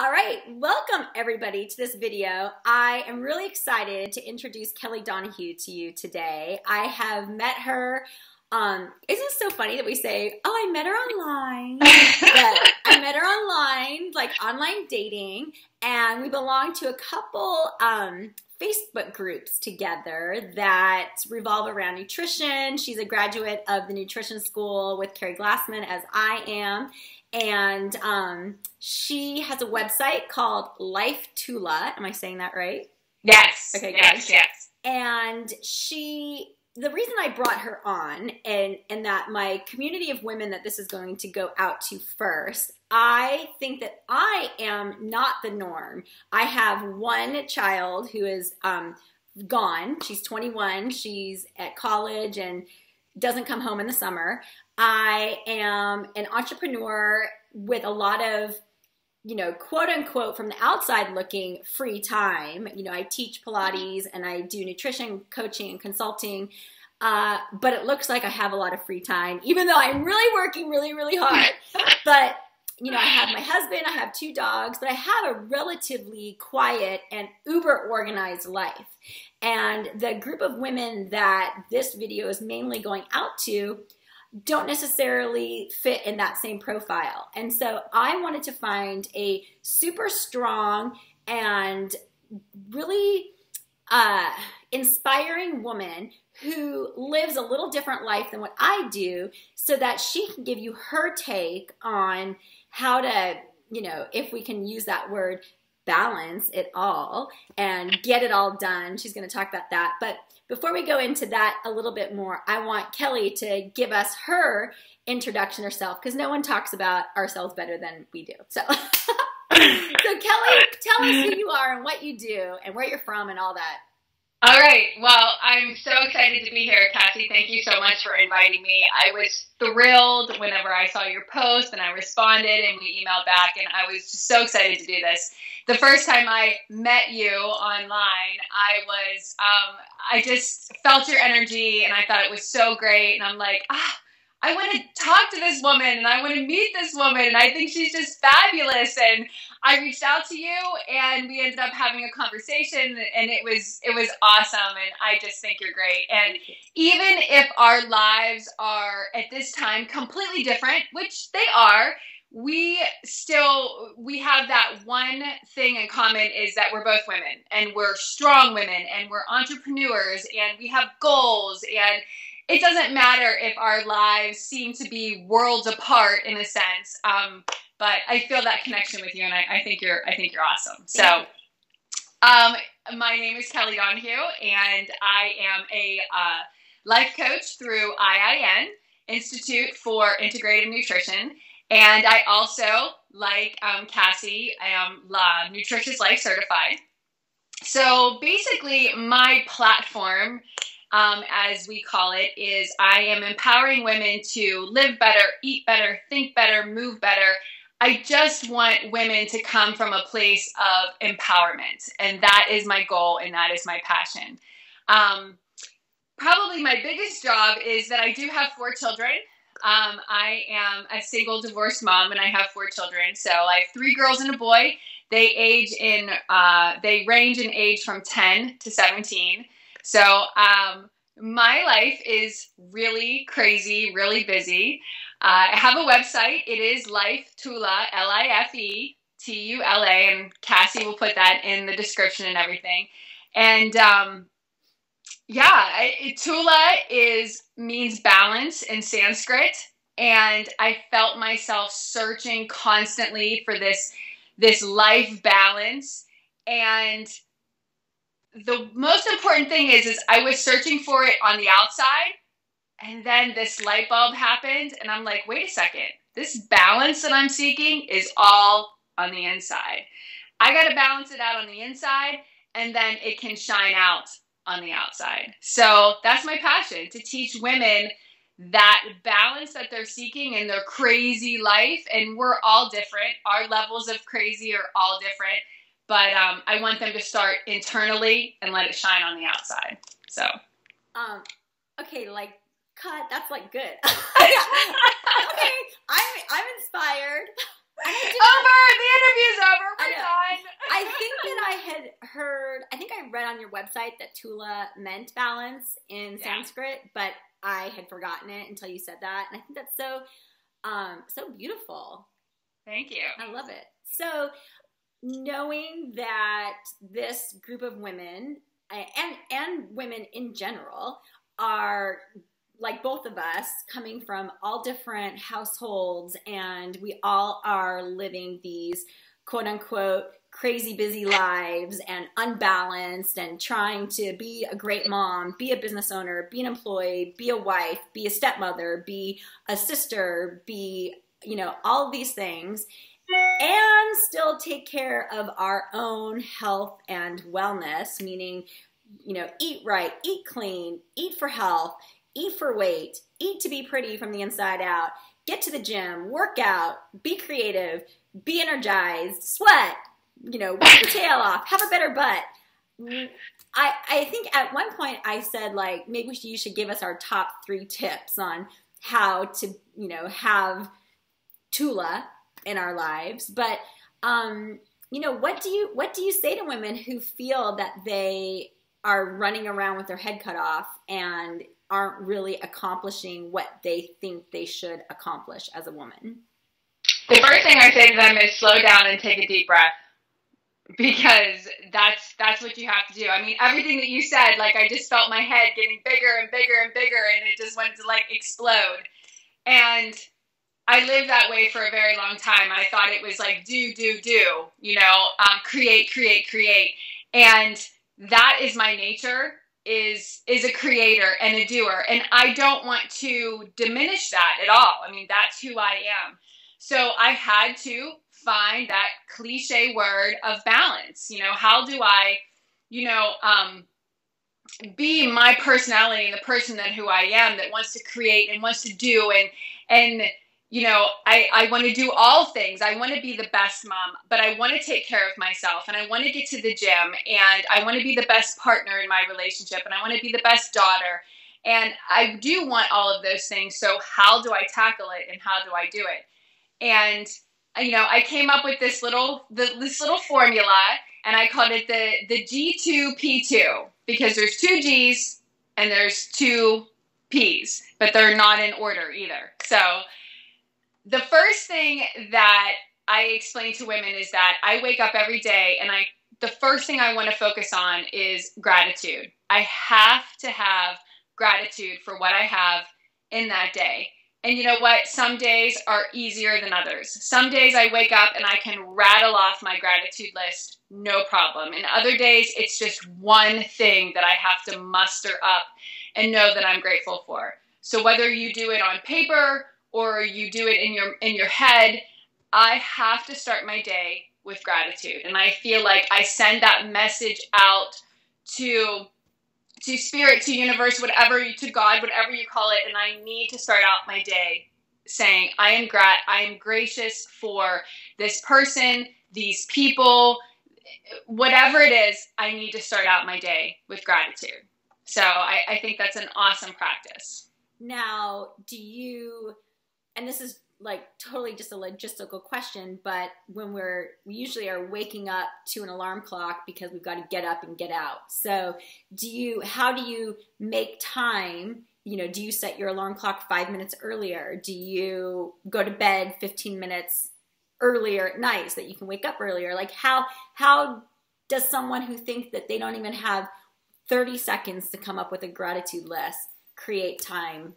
All right, welcome everybody to this video. I am really excited to introduce Kellie Donahue to you today. I have met her, isn't it so funny that we say, oh, I met her online, but I met her online, like online dating, and we belong to a couple Facebook groups together that revolve around nutrition. She's a graduate of the nutrition school with Carrie Glassman, as I am. And she has a website called Life Tula. Am I saying that right? Yes. Okay, yes, good. yes. And the reason I brought her on, and that my community of women that this is going to go out to first, I think that I am not the norm. I have one child who is gone. She's 21. She's at college and doesn't come home in the summer. I am an entrepreneur with a lot of, quote unquote, from the outside looking free time. I teach Pilates and I do nutrition coaching and consulting. But it looks like I have a lot of free time, even though I'm really working really, really hard. But, I have my husband, I have 2 dogs, but I have a relatively quiet and uber organized life. And the group of women that this video is mainly going out to don't necessarily fit in that same profile. And so I wanted to find a super strong and really inspiring woman who lives a little different life than what I do, so that she can give you her take on how to, if we can use that word, balance it all and get it all done. She's going to talk about that. But before we go into that a little bit more, I want Kellie to give us her introduction herself, because no one talks about ourselves better than we do. So, Kellie, tell us who you are and what you do and where you're from and all that. All right. Well, I'm so excited to be here, Cassie. Thank you so much for inviting me. I was thrilled whenever I saw your post, and I responded, and we emailed back, and I was just so excited to do this. The first time I met you online, I just felt your energy, and I thought it was so great, and I'm like, I want to talk to this woman, and I want to meet this woman, and I think she's just fabulous. And I reached out to you, and we ended up having a conversation, and it was awesome, and I just think you're great. And even if our lives are at this time completely different, which they are, we have that one thing in common, is that we're both women, and we're strong women, and we're entrepreneurs, and we have goals, and it doesn't matter if our lives seem to be worlds apart in a sense, but I feel that connection with you, and I think you're awesome. So, my name is Kellie Donahue, and I am a life coach through IIN, Institute for Integrative Nutrition, and I also, like Cassie, I am Nutritious Life Certified. So basically, my platform, as we call it, is I am empowering women to live better, eat better, think better, move better. I just want women to come from a place of empowerment, and that is my goal, and that is my passion. Probably my biggest job is that I do have 4 children. I am a single divorced mom, and I have 4 children. So I have 3 girls and a boy. They range in age from 10 to 17. So my life is really crazy, really busy. I have a website. It is Life Tula, LIFETULA, and Cassie will put that in the description and everything. And Tula means balance in Sanskrit, and I felt myself searching constantly for this life balance. And the most important thing is I was searching for it on the outside, and then this light bulb happened, and I'm like, wait a second, this balance that I'm seeking is all on the inside. I got to balance it out on the inside, and then it can shine out on the outside. So that's my passion, to teach women that balance that they're seeking in their crazy life, and we're all different. Our levels of crazy are all different. But I want them to start internally and let it shine on the outside. So, okay, like cut. That's like good. Okay, I'm inspired. Over. The interview's over. We're I read on your website that Tula meant balance in Sanskrit, but I had forgotten it until you said that. And I think that's so beautiful. Thank you. I love it. So knowing that this group of women and women in general are, like both of us, coming from all different households, and we all are living these quote unquote crazy busy lives and unbalanced and trying to be a great mom, be a business owner, be an employee, be a wife, be a stepmother, be a sister, be, all of these things, and still take care of our own health and wellness, meaning, eat right, eat clean, eat for health, eat for weight, eat to be pretty from the inside out, get to the gym, work out, be creative, be energized, sweat, work your tail off, have a better butt. I think at one point I said, like, maybe you should give us our top 3 tips on how to, have Tula in our lives. But, what do you say to women who feel that they are running around with their head cut off and aren't really accomplishing what they think they should accomplish as a woman? The first thing I say to them is slow down and take a deep breath, because that's what you have to do. I mean, everything that you said, like, I just felt my head getting bigger and bigger and bigger, and it just wanted to, like, explode. And I lived that way for a very long time. I thought it was like do, create. And that is my nature, is a creator and a doer. And I don't want to diminish that at all. I mean, that's who I am. So I had to find that cliche word of balance. How do I, be my personality and the person that who I am, that wants to create and wants to do, and I want to do all things. I want to be the best mom, but I want to take care of myself, and I want to get to the gym, and I want to be the best partner in my relationship, and I want to be the best daughter. And I do want all of those things. So how do I tackle it, and how do I do it? And, I came up with this little formula, and I called it the G2P2, because there's 2 G's and there's 2 P's, but they're not in order either. So the first thing that I explain to women is that I wake up every day, and the first thing I want to focus on is gratitude. I have to have gratitude for what I have in that day. And you know what? Some days are easier than others. Some days I wake up and I can rattle off my gratitude list, no problem. And other days it's just one thing that I have to muster up and know that I'm grateful for. So whether you do it on paper or you do it in your head, I have to start my day with gratitude. And I feel like I send that message out to spirit, to universe, to God, whatever you call it. And I need to start out my day saying, I am gracious for this person, these people, whatever it is. I need to start out my day with gratitude. So I think that's an awesome practice. Now, and this is like totally just a logistical question, but when we usually are waking up to an alarm clock because we've got to get up and get out. So how do you make time? Do you set your alarm clock 5 minutes earlier? Do you go to bed 15 minutes earlier at night so that you can wake up earlier? Like how does someone who thinks that they don't even have 30 seconds to come up with a gratitude list create time,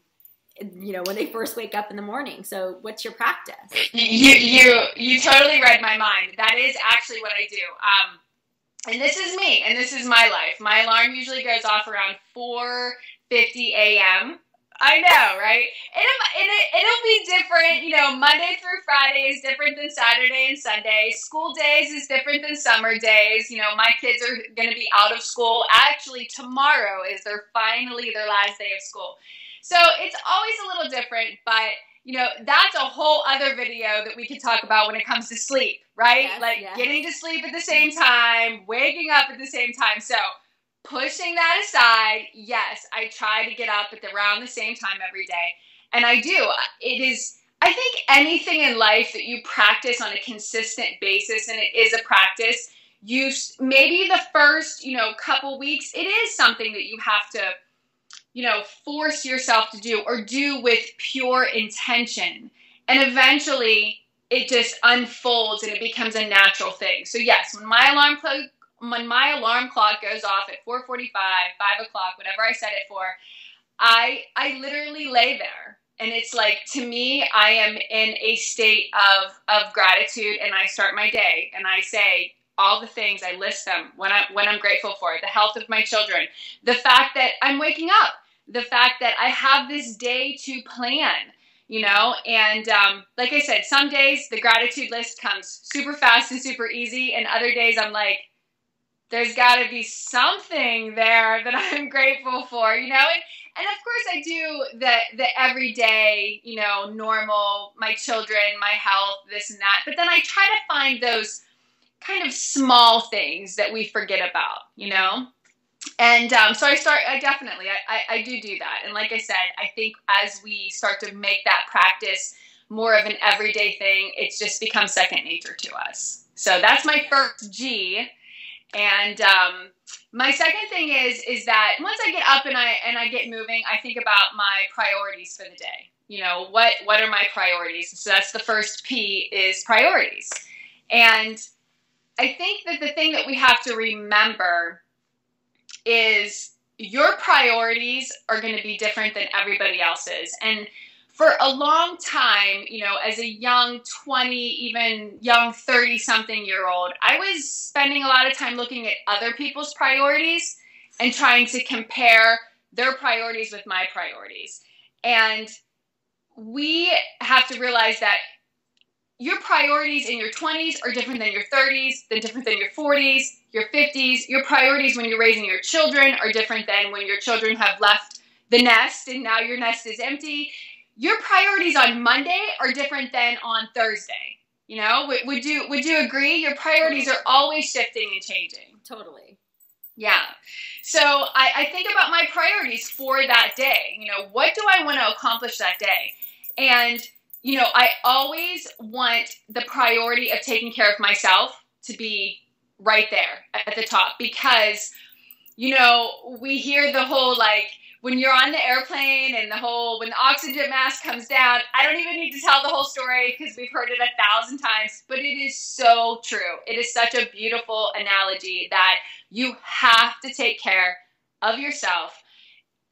when they first wake up in the morning? So what's your practice? You totally read my mind. That is actually what I do. And this is me, and this is my life. My alarm usually goes off around 4:50 a.m. I know, right? It'll be different. Monday through Friday is different than Saturday and Sunday. School days is different than summer days. My kids are going to be out of school. Actually, tomorrow is finally their last day of school. So it's always a little different, but that's a whole other video that we could talk about when it comes to sleep, right? Yes. Getting to sleep at the same time, waking up at the same time. So pushing that aside, yes, I try to get up at around the same time every day. And I do. I think anything in life that you practice on a consistent basis, and it is a practice, maybe the first, couple weeks, it is something that you have to, force yourself to do or do with pure intention. And eventually it just unfolds and it becomes a natural thing. So yes, when my alarm clock goes off at 4:45, 5 o'clock, whatever I set it for, I literally lay there. And it's like, to me, I am in a state of gratitude, and I start my day and I say all the things, I list them, when I'm grateful for, the health of my children, the fact that I'm waking up, the fact that I have this day to plan, and like I said, some days the gratitude list comes super fast and super easy, and other days I'm like, there's got to be something there that I'm grateful for, and of course I do the everyday, normal, my children, my health, this and that, but then I try to find those kind of small things that we forget about, And so I definitely do that. And like I said, I think as we start to make that practice more of an everyday thing, it's just become second nature to us. So that's my first G. And my second thing is that once I get up and I get moving, I think about my priorities for the day. What are my priorities? So that's the first P, is priorities. And I think that the thing that we have to remember is your priorities are going to be different than everybody else's. And for a long time, as a young 20, even young 30-something-year-old, I was spending a lot of time looking at other people's priorities and trying to compare their priorities with my priorities. And we have to realize that your priorities in your 20s are different than your 30s, different than your 40s, your 50s. Your priorities when you're raising your children are different than when your children have left the nest and now your nest is empty. Your priorities on Monday are different than on Thursday. Would you agree? Your priorities are always shifting and changing. Totally. Yeah. So I think about my priorities for that day. What do I want to accomplish that day? And I always want the priority of taking care of myself to be right there at the top, because, we hear the whole, when you're on the airplane and when the oxygen mask comes down, I don't even need to tell the whole story because we've heard it 1,000 times, but it is so true. It is such a beautiful analogy that you have to take care of yourself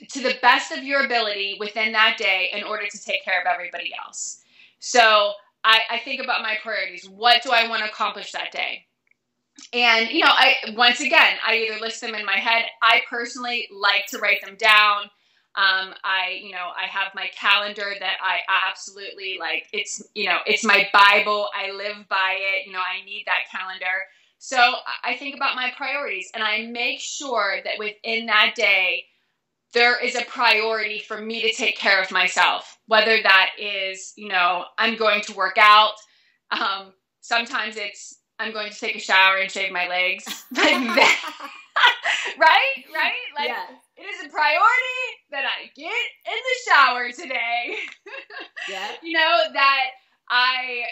to the best of your ability within that day in order to take care of everybody else. So I think about my priorities. What do I want to accomplish that day? And, once again, I either list them in my head. I personally like to write them down. I have my calendar that I absolutely like. It's my Bible. I live by it. I need that calendar. So I think about my priorities, and I make sure that within that day, there is a priority for me to take care of myself, whether that is, I'm going to work out. Sometimes it's, I'm going to take a shower and shave my legs. Like that. Right? Yes. It is a priority that I get in the shower today. Yeah. That I,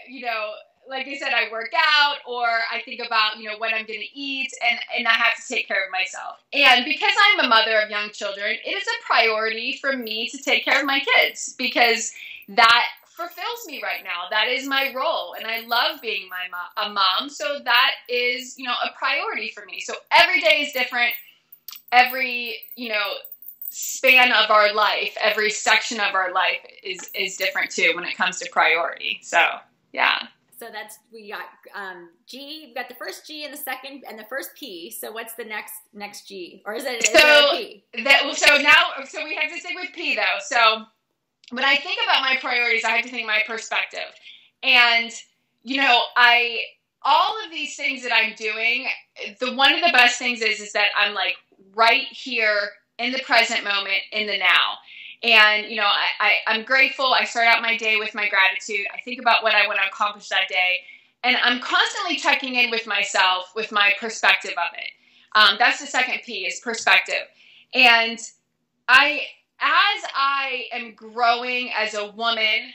like I said, I work out, or I think about, what I'm going to eat, and I have to take care of myself. And because I'm a mother of young children, it is a priority for me to take care of my kids, because that fulfills me right now. That is my role, and I love being a mom, so that is, a priority for me. So every day is different. Every, span of our life, every section of our life is different too when it comes to priority. So, yeah. So we got G. We got the first G and the second and the first P. So what's the next G? Or is there a P? So we have to stick with P though. So when I think about my priorities, I have to think of my perspective. And all of these things that I'm doing, one of the best things is that I'm like right here in the present moment, in the now. And, I'm grateful. I start out my day with my gratitude. I think about what I want to accomplish that day. And I'm constantly checking in with myself with my perspective of it. That's the second P, is perspective. And as I am growing as a woman,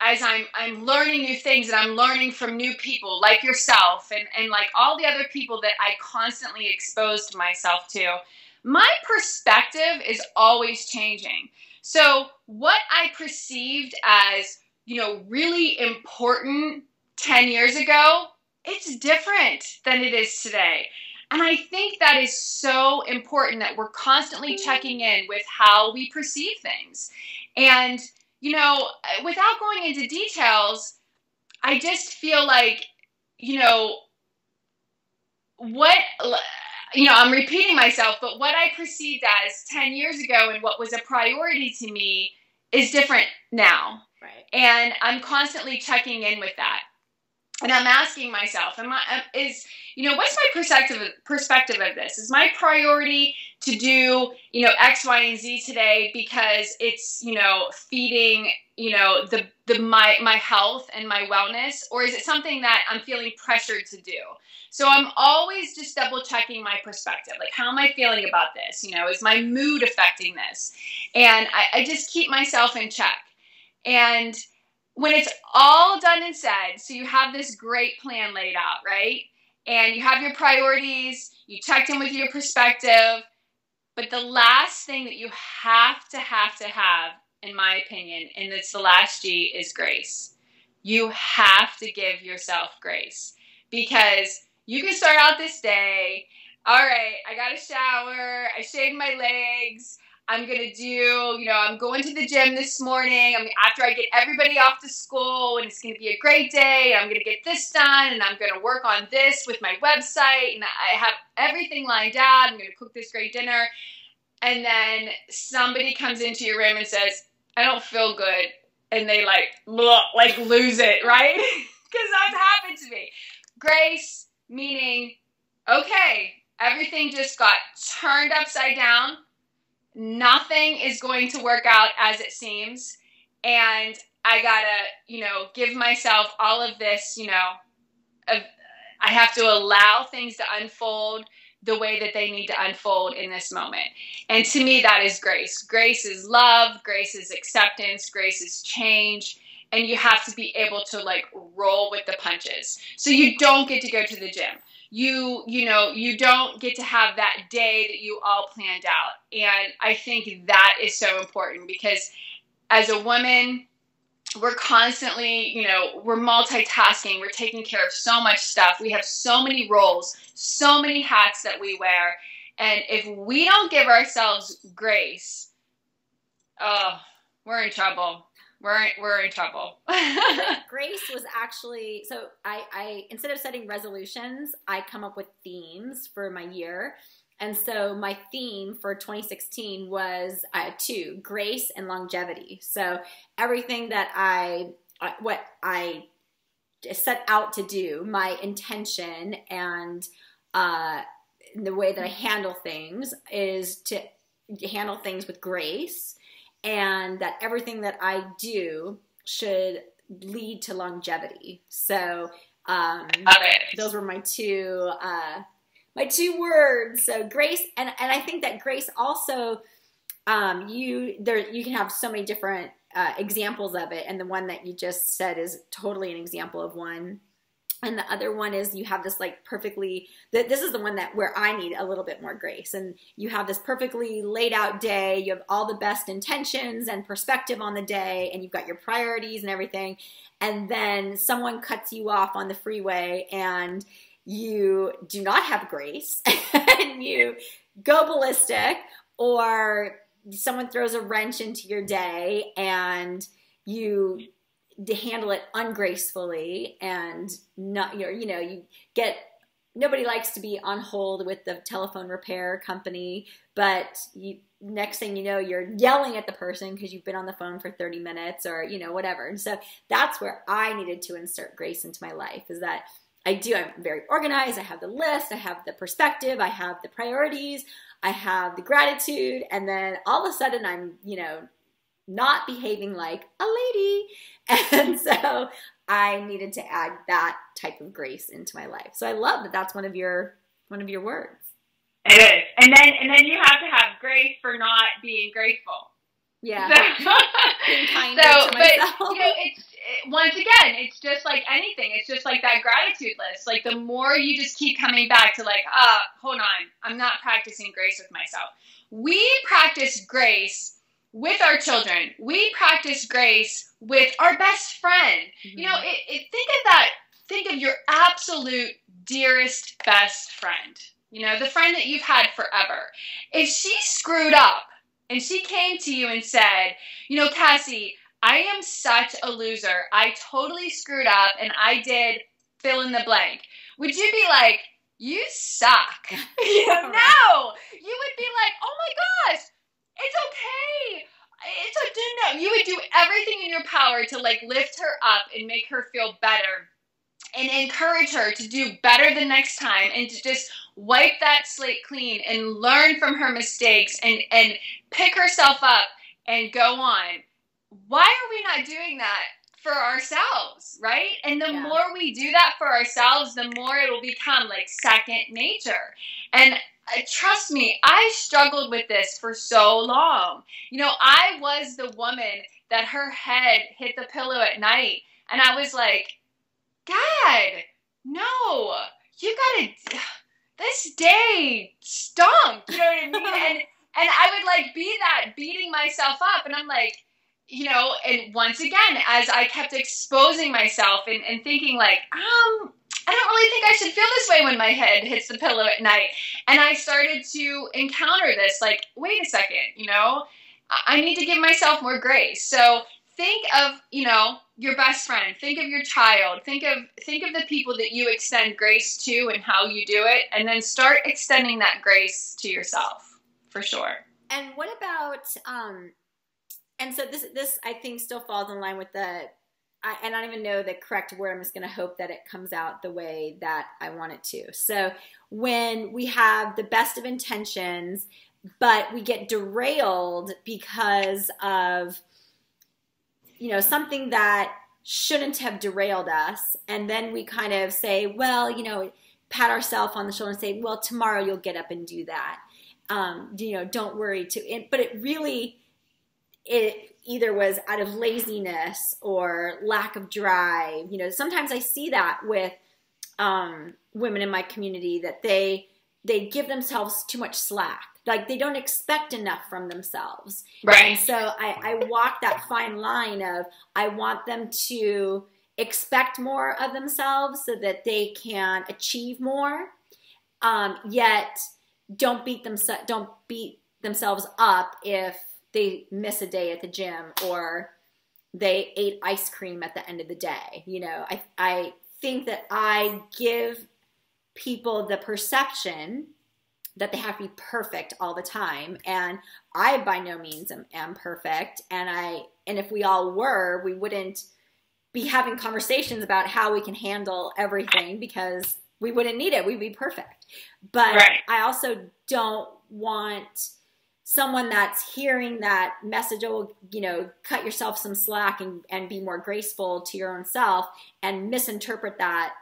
as I'm learning new things and I'm learning from new people like yourself and like all the other people that I constantly exposed myself to, my perspective is always changing. So what I perceived as, really important 10 years ago, it's different than it is today. And I think that is so important that we're constantly checking in with how we perceive things. And, without going into details, I just feel like, I'm repeating myself, but what I perceived as 10 years ago and what was a priority to me is different now. Right. And I'm constantly checking in with that. And I'm asking myself, what's my perspective of this? Is my priority to do, X, Y, and Z today because it's, feeding, my health and my wellness? Or is it something that I'm feeling pressured to do? So I'm always just double checking my perspective. Like, how am I feeling about this? Is my mood affecting this? And I just keep myself in check. And when it's all done and said, so you have this great plan laid out, right? And you have your priorities, you checked in with your perspective, but the last thing that you have to have, in my opinion, and it's the last G, is grace. You have to give yourself grace, because you can start out this day, all right, I got a shower, I shaved my legs, I'm going to do, I'm going to the gym this morning. After I get everybody off to school, and it's going to be a great day. I'm going to get this done, and I'm going to work on this with my website, and I have everything lined out. I'm going to cook this great dinner. And then somebody comes into your room and says, I don't feel good. And they lose it, right? Because that's happened to me. Grace, meaning, okay, everything just got turned upside down. Nothing is going to work out as it seems. And I gotta, give myself all of this, I have to allow things to unfold the way that they need to unfold in this moment. And to me, that is grace. Grace is love. Grace is acceptance. Grace is change. And you have to be able to roll with the punches. So you don't get to go to the gym. You don't get to have that day that you all planned out. And I think that is so important, because as a woman, we're constantly, we're multitasking. We're taking care of so much stuff. We have so many roles, so many hats that we wear. And if we don't give ourselves grace, we're in trouble. We're in trouble. Grace was actually, so I instead of setting resolutions, I come up with themes for my year. And so my theme for 2016 was two: grace and longevity. So everything that what I set out to do, my intention and the way that I handle things is to handle things with grace, and that everything that I do should lead to longevity. So those were my two words. So grace, and I think that grace also, you can have so many different examples of it, and the one that you just said is totally an example of one. And the other one is you have this this is the one where I need a little bit more grace. And you have this perfectly laid out day. You have all the best intentions and perspective on the day, and you've got your priorities and everything. And then someone cuts you off on the freeway, and you do not have grace, and you go ballistic, or someone throws a wrench into your day, and you handle it ungracefully, and nobody likes to be on hold with the telephone repair company, but next thing you know, you're yelling at the person because you've been on the phone for 30 minutes or, whatever. And so that's where I needed to insert grace into my life, is that I'm very organized. I have the list, I have the perspective, I have the priorities, I have the gratitude. And then all of a sudden I'm, not behaving like a lady. And so I needed to add that type of grace into my life. So I love that that's one of your words. It is. And then you have to have grace for not being grateful. Yeah. So, Being kinder to myself. But, you know, once again, it's just like anything. It's just like that gratitude list. Like, the more you just keep coming back to like, hold on, I'm not practicing grace with myself. We practice grace with our children. We practice grace with our best friend. Mm-hmm. You know, think of that. Think of your absolute dearest best friend. You know, the friend that you've had forever. If she screwed up and she came to you and said, you know, Cassie, I am such a loser. I totally screwed up and I did fill in the blank. Would you be like, you suck? You know, no. You would be like, oh my gosh, it's okay. No. You would do everything in your power to like lift her up and make her feel better and encourage her to do better the next time and to just wipe that slate clean and learn from her mistakes and pick herself up and go on. Why are we not doing that for ourselves, right? And the more we do that for ourselves, the more it will become like second nature. And trust me, I struggled with this for so long. You know, I was the woman that her head hit the pillow at night and I was like, God, no, you gotta, this day stunk, you know what I mean? And I would like be that beating myself up and I'm like, you know, and once again, as I kept exposing myself and thinking like, I don't really think I should feel this way when my head hits the pillow at night. And I started to encounter this like, wait a second, you know, I need to give myself more grace. So think of, you know, your best friend, think of your child, think of the people that you extend grace to and how you do it, and then start extending that grace to yourself, for sure. And what about, and so this I think still falls in line with and I don't even know the correct word, I'm just going to hope that it comes out the way that I want it to. So when we have the best of intentions, but we get derailed because of, you know, something that shouldn't have derailed us. And then we kind of say, well, you know, pat ourselves on the shoulder and say, well, tomorrow you'll get up and do that. You know, don't worry. But it really, it either was out of laziness or lack of drive. You know, sometimes I see that with women in my community that they give themselves too much slack. Like they don't expect enough from themselves. Right. And so I walk that fine line of I want them to expect more of themselves so that they can achieve more, yet don't beat themselves up if they miss a day at the gym or they ate ice cream at the end of the day. You know, I think that I give people the perception that they have to be perfect all the time. And I by no means am perfect. And if we all were, we wouldn't be having conversations about how we can handle everything because we wouldn't need it. We'd be perfect. But right. I also don't want someone that's hearing that message, oh, you know, cut yourself some slack and be more graceful to your own self and misinterpret that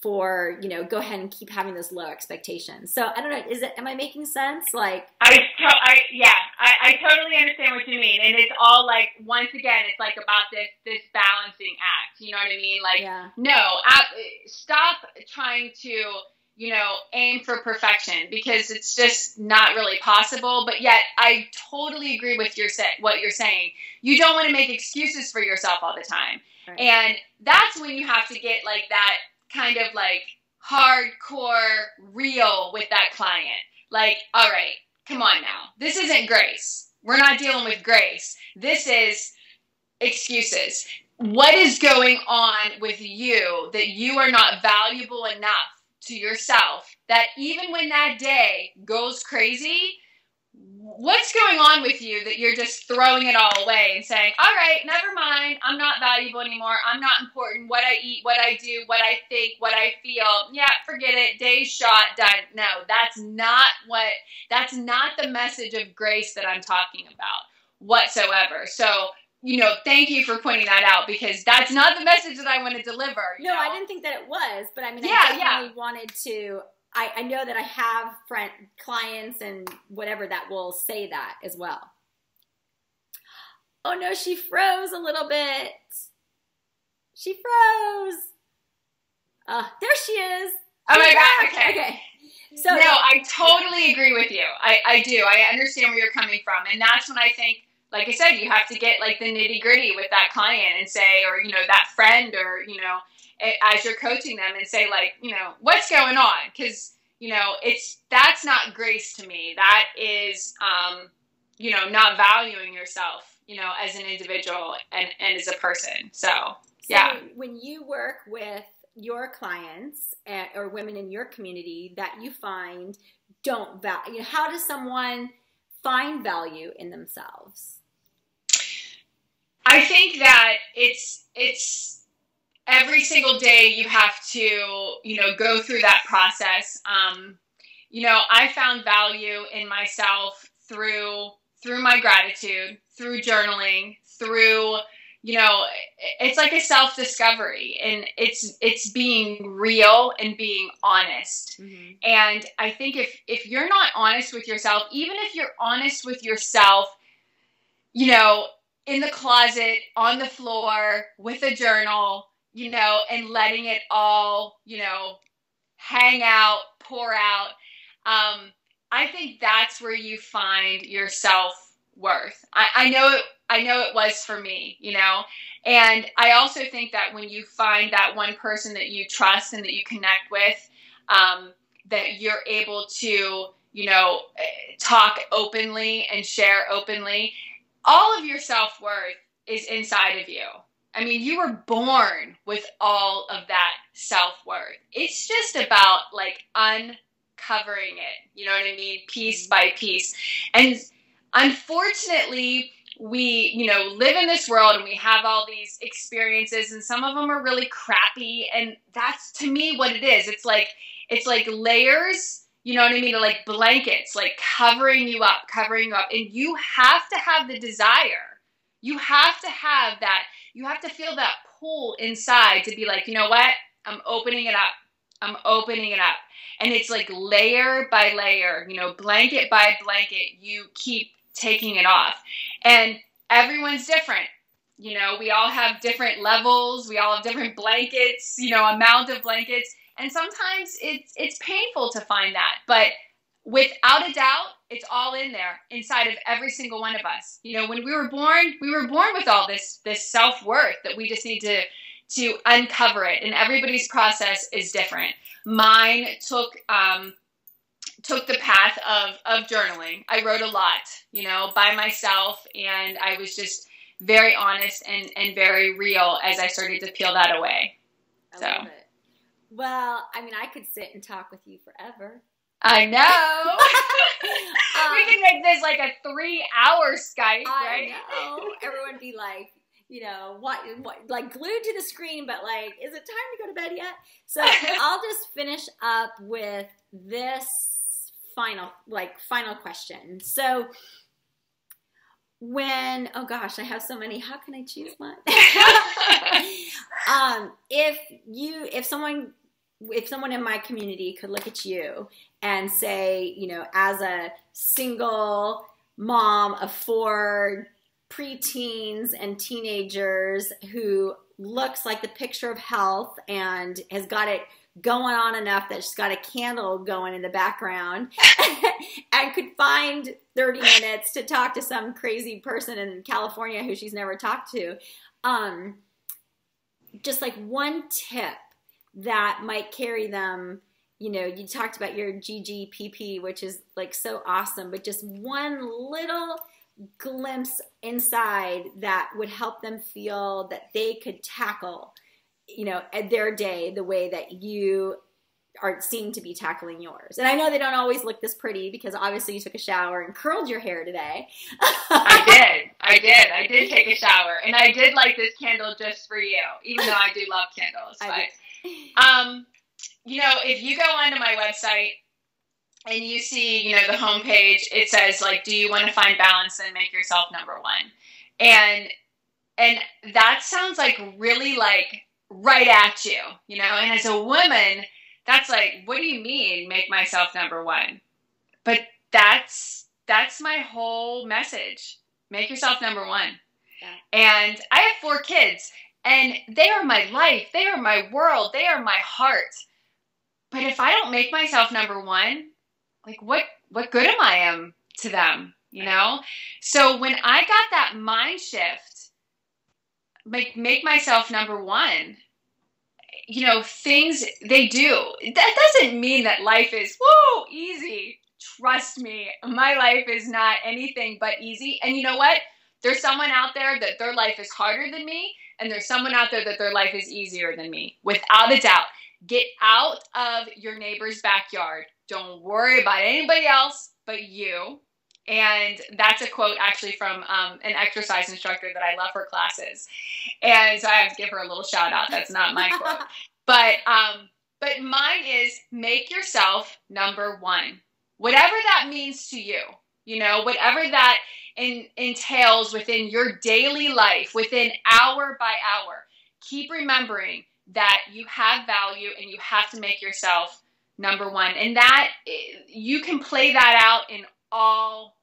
for, you know, go ahead and keep having those low expectations. So I don't know, am I making sense? Like I totally understand what you mean. And it's all like, once again, it's like about this balancing act. You know what I mean? Like, no, stop trying to, you know, aim for perfection because it's just not really possible. But yet I totally agree with what you're saying. You don't want to make excuses for yourself all the time. Right. And that's when you have to get like that kind of like hardcore real with that client. Like, all right, come on now. This isn't grace. We're not dealing with grace. This is excuses. What is going on with you that you are not valuable enough to yourself that even when that day goes crazy, what's going on with you that you're just throwing it all away and saying, all right, never mind. I'm not valuable anymore. I'm not important. What I eat, what I do, what I think, what I feel. Yeah, forget it. Day's shot, done. No, that's not the message of grace that I'm talking about whatsoever. So, you know, thank you for pointing that out because that's not the message that I want to deliver. No, I didn't think that it was, but I mean, I definitely wanted to. I know that I have clients and whatever that will say that as well. Oh no, she froze a little bit. She froze. There she is. Oh my God. Okay. Okay. So no, I totally agree with you. I do. I understand where you're coming from. And that's when I think, like I said, you have to get like the nitty gritty with that client and say, or, you know, that friend, or, you know, as you're coaching them, and say, like, you know, what's going on? Because, you know, that's not grace to me. That is, you know, not valuing yourself, you know, as an individual and as a person. So yeah. When you work with your clients or women in your community that you find don't value, how does someone find value in themselves? I think that it's every single day you have to, you know, go through that process. You know, I found value in myself through my gratitude, through journaling, through, you know, it's like a self-discovery, and it's being real and being honest. Mm-hmm. And I think if you're not honest with yourself, even if you're honest with yourself, you know, in the closet, on the floor, with a journal, you know, and letting it all, you know, hang out, pour out, I think that's where you find your self-worth. I know it was for me, you know, and I also think that when you find that one person that you trust and that you connect with, that you're able to, you know, talk openly and share openly, all of your self-worth is inside of you. I mean, you were born with all of that self-worth. It's just about like uncovering it, you know what I mean? Piece by piece. And unfortunately, we, you know, live in this world and we have all these experiences, and some of them are really crappy. And that's, to me, what it is. It's like layers, you know what I mean? Like blankets, like covering you up. And you have to have the desire. You have to have that. You have to feel that pull inside to be like, you know what? I'm opening it up. And it's like layer by layer, you know, blanket by blanket, you keep taking it off. And everyone's different. You know, we all have different levels. We all have different blankets, you know, amount of blankets. And sometimes it's painful to find that. But without a doubt, it's all in there inside of every single one of us. You know, when we were born with all this self-worth that we just need to uncover it. And everybody's process is different. Mine took the path of journaling. I wrote a lot, you know, by myself, and I was just very honest and very real as I started to peel that away. I love it. Well, I mean, I could sit and talk with you forever. I know. We can make this like a 3-hour Skype, right? I know. Everyone would be like, you know, what, like glued to the screen, but like, is it time to go to bed yet? So I'll just finish up with this final question. So oh gosh, I have so many, how can I choose one? If someone in my community could look at you and say, you know, as a single mom of 4 preteens and teenagers who looks like the picture of health and has got it going on enough that she's got a candle going in the background and could find 30 minutes to talk to some crazy person in California who she's never talked to, just like one tip that might carry them. You know, you talked about your G2P2, which is like so awesome, but just one little glimpse inside that would help them feel that they could tackle, you know, their day the way that you are seen to be tackling yours. And I know they don't always look this pretty because obviously you took a shower and curled your hair today. I did take a shower, and I did light this candle just for you, even though I do love candles. But, you know, if you go onto my website and you see, you know, the homepage, it says like, do you want to find balance and make yourself number one? And that sounds like really like right at you, you know, and as a woman, that's like, what do you mean make myself number one? But that's my whole message. Make yourself number one. And I have 4 kids, and they are my life. They are my world. They are my heart. But if I don't make myself number one, like what good am I to them, you know? So when I got that mind shift, make myself number one, you know, things they do. That doesn't mean that life is, woo, easy. Trust me, my life is not anything but easy. And you know what? There's someone out there that their life is harder than me, and there's someone out there that their life is easier than me, without a doubt. Get out of your neighbor's backyard. Don't worry about anybody else but you. And that's a quote actually from an exercise instructor that I love her classes. And so I have to give her a little shout out. That's not my quote. But mine is, make yourself number one. Whatever that means to you, you know, whatever that entails within your daily life, within hour by hour, keep remembering that you have value and you have to make yourself number one. And that you can play that out in all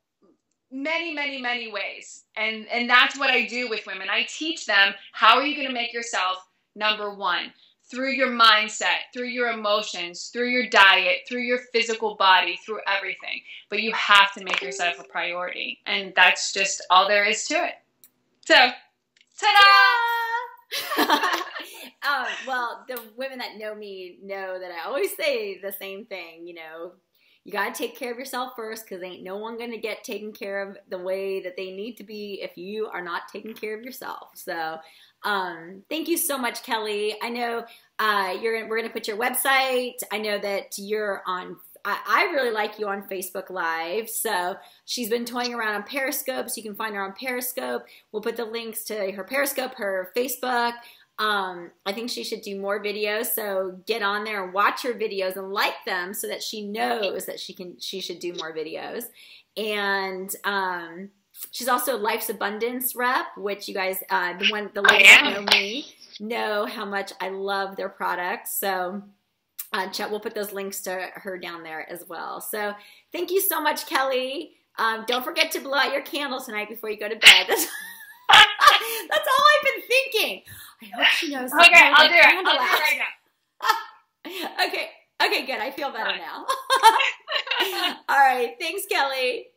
many, many, many ways. And that's what I do with women. I teach them, how are you going to make yourself number one? Through your mindset, through your emotions, through your diet, through your physical body, through everything. But you have to make yourself a priority. And that's just all there is to it. So, ta-da! Well, the women that know me know that I always say the same thing, you know, you got to take care of yourself first, because ain't no one going to get taken care of the way that they need to be if you are not taking care of yourself. So thank you so much, Kellie. I know we're going to put your website. I know that you're on, I really like you on Facebook Live. So she's been toying around on Periscope, so you can find her on Periscope. We'll put the links to her Periscope, her Facebook. I think she should do more videos, so get on there and watch her videos and like them so that she knows that she should do more videos. And she's also Life's Abundance rep, which you guys, the ladies that know me know how much I love their products. So we'll put those links to her down there as well. So thank you so much, Kellie. Don't forget to blow out your candle tonight before you go to bed. That's all I've been thinking. I hope she knows. Okay, I'll do it. I'll do it right now. Okay, good. I feel better now. All right. Thanks, Kellie.